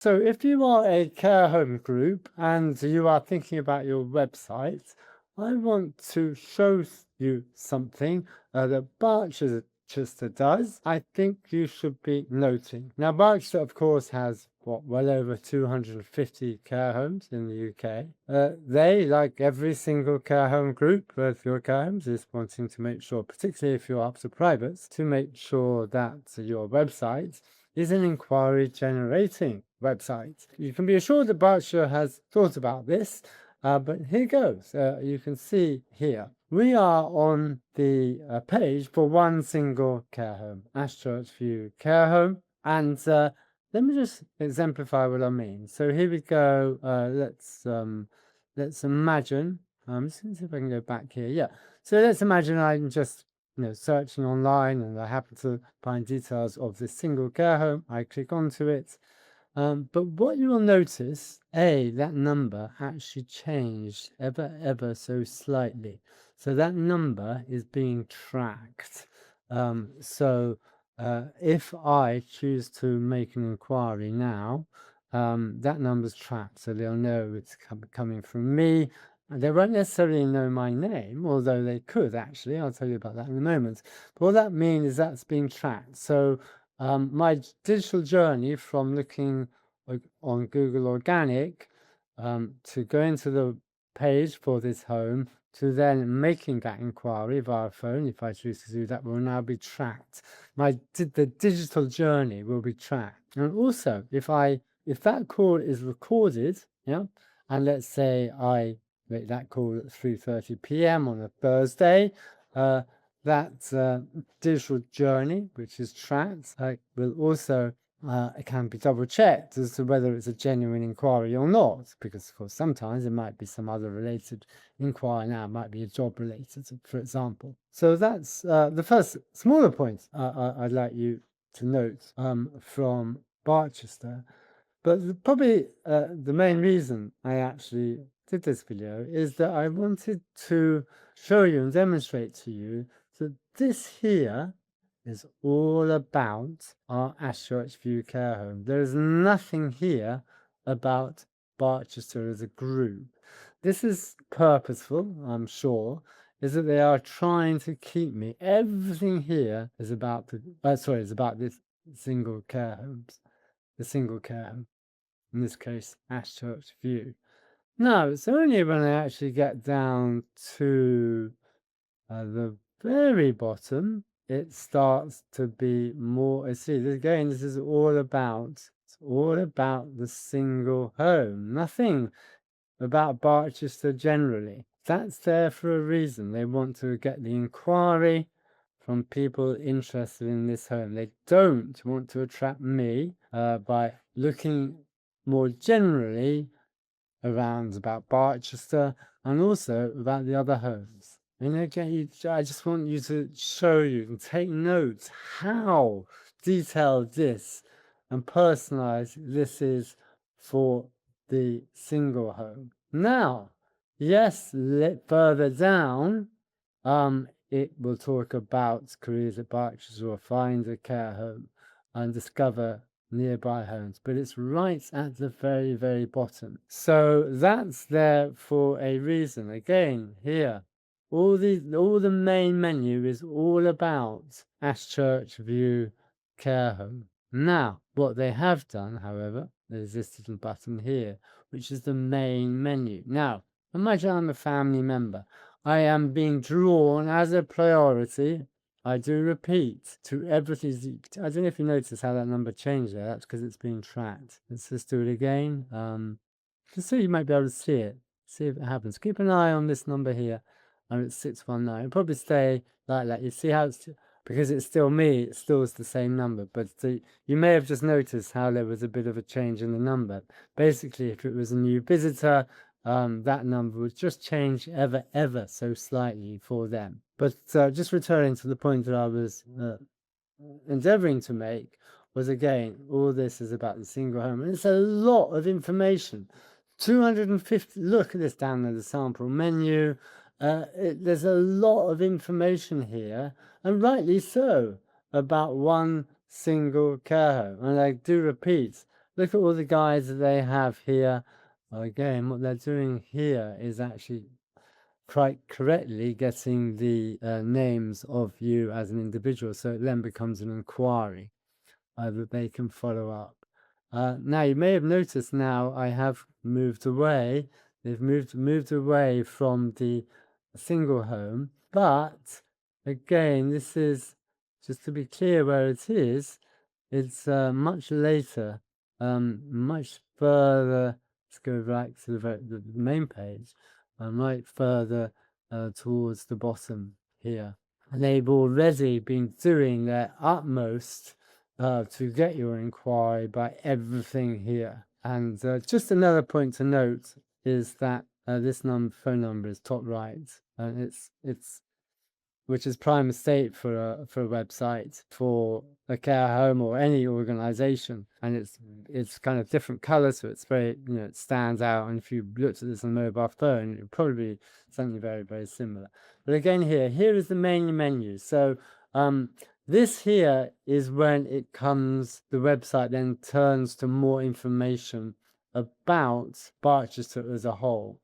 So if you are a care home group and you are thinking about your website, I want to show you something that Barchester does. I think you should be noting. Now, Barchester, of course, has well over 250 care homes in the UK. They, like every single care home group, both your care homes, is wanting to make sure, particularly if you're up to privates, to make sure that your website is an inquiry generating website. You can be assured that Berkshire has thought about this, but here goes. You can see here. We are on the page for one single care home, Ashchurch View Care Home, and let me just exemplify what I mean. So here we go. Let's imagine. Let's see if I can go back here. Yeah. So let's imagine I'm just searching online and I happen to find details of this single care home. I click onto it. But what you will notice, that number actually changed ever so slightly. So that number is being tracked. If I choose to make an inquiry now, that number's tracked, so they'll know it's coming from me. They won't necessarily know my name, although they could actually. I'll tell you about that in a moment. But what that means is that's being tracked. So my digital journey from looking on Google Organic to go into the page for this home to then making that inquiry via phone, if I choose to do that, will now be tracked. The digital journey will be tracked. And also, if that call is recorded, yeah, and let's say I make that call at 3:30 p.m. on a Thursday, that digital journey, which is tracked, will also it can be double checked as to whether it's a genuine inquiry or not, because of course sometimes it might be some other related inquiry. Now it might be a job related, for example. So that's the first smaller point I'd like you to note from Barchester. But probably the main reason I actually did this video is that I wanted to show you and demonstrate to you that this here is all about our Ashchurch View Care Home. There is nothing here about Barchester as a group. This is purposeful, I'm sure, is that they are trying to keep me. Everything here is about is about this single care homes. The single care home, in this case, Ashchurch View. Now, it's only when I actually get down to the very bottom, it starts to be more. See, again, this is all about. It's all about the single home. Nothing about Barchester generally. That's there for a reason. They want to get the inquiry from people interested in this home. They don't want to attract me by looking more generally around about Barchester and also about the other homes. And again, I just want you to show you and take notes how detailed this and personalized this is for the single home. Now, yes, further down, it will talk about careers at Barchester or find a care home and discover nearby homes, but it's right at the very bottom. So that's there for a reason. Again, here, all the main menu is all about Ashchurch View Care Home. Now, what they have done, however, there's this little button here, which is the main menu. Now, imagine I'm a family member. I am being drawn as a priority. I do repeat to everything. I don't know if you notice how that number changed there. That's because it's being tracked. Let's just do it again. Just so you might be able to see it. See if it happens. Keep an eye on this number here. And it's 619. It'll probably stay like that. You see how it's, because it's still me, it still is the same number. But you may have just noticed how there was a bit of a change in the number. Basically, if it was a new visitor, that number would just change ever so slightly for them. But just returning to the point that I was endeavoring to make was, again, all this is about the single home. And it's a lot of information. 250, look at this download the sample menu. There's a lot of information here, and rightly so, about one single care home. And I do repeat, look at all the guides that they have here. Again, what they're doing here is actually quite correctly getting the names of you as an individual, so it then becomes an inquiry that they can follow up. Now you may have noticed now I have moved away. They've moved away from the single home, but again, this is just to be clear where it is. It's much later, much further. Let's go back to the main page. Right further towards the bottom here. And they've already been doing their utmost to get your inquiry by everything here. And just another point to note is that this phone number is top right, and it's which is prime estate for a website for a care home or any organization, and it's kind of different color, so it's very, it stands out, and if you looked at this on a mobile phone, it would probably be something very, very similar. But again, here is the main menu. So this here is when the website then turns to more information about Barchester as a whole.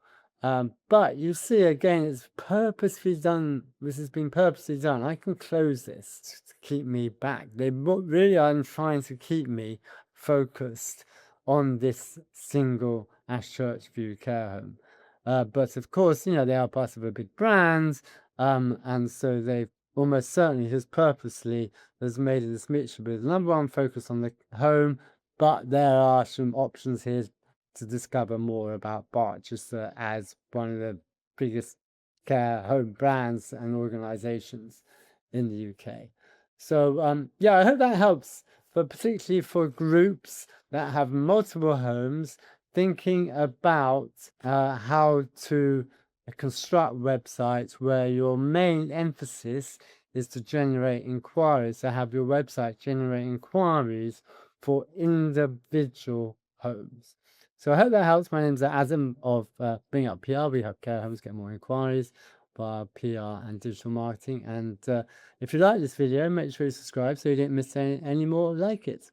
But you see, again, it's purposely done. This has been purposely done. I can close this to keep me back. They really are trying to keep me focused on this single Ashchurch View care home. But of course, they are part of a big brand, and so they've almost certainly has purposely has made it this mixture with number one focus on the home, but there are some options here to discover more about Barchester as one of the biggest care home brands and organizations in the UK. So yeah, I hope that helps, but particularly for groups that have multiple homes, thinking about how to construct websites where your main emphasis is to generate inquiries, to have your website generate inquiries for individual homes. So I hope that helps. My name is Adam of Springup PR. We help care homes get more inquiries via PR and digital marketing. And if you like this video, make sure you subscribe so you don't miss any more like it.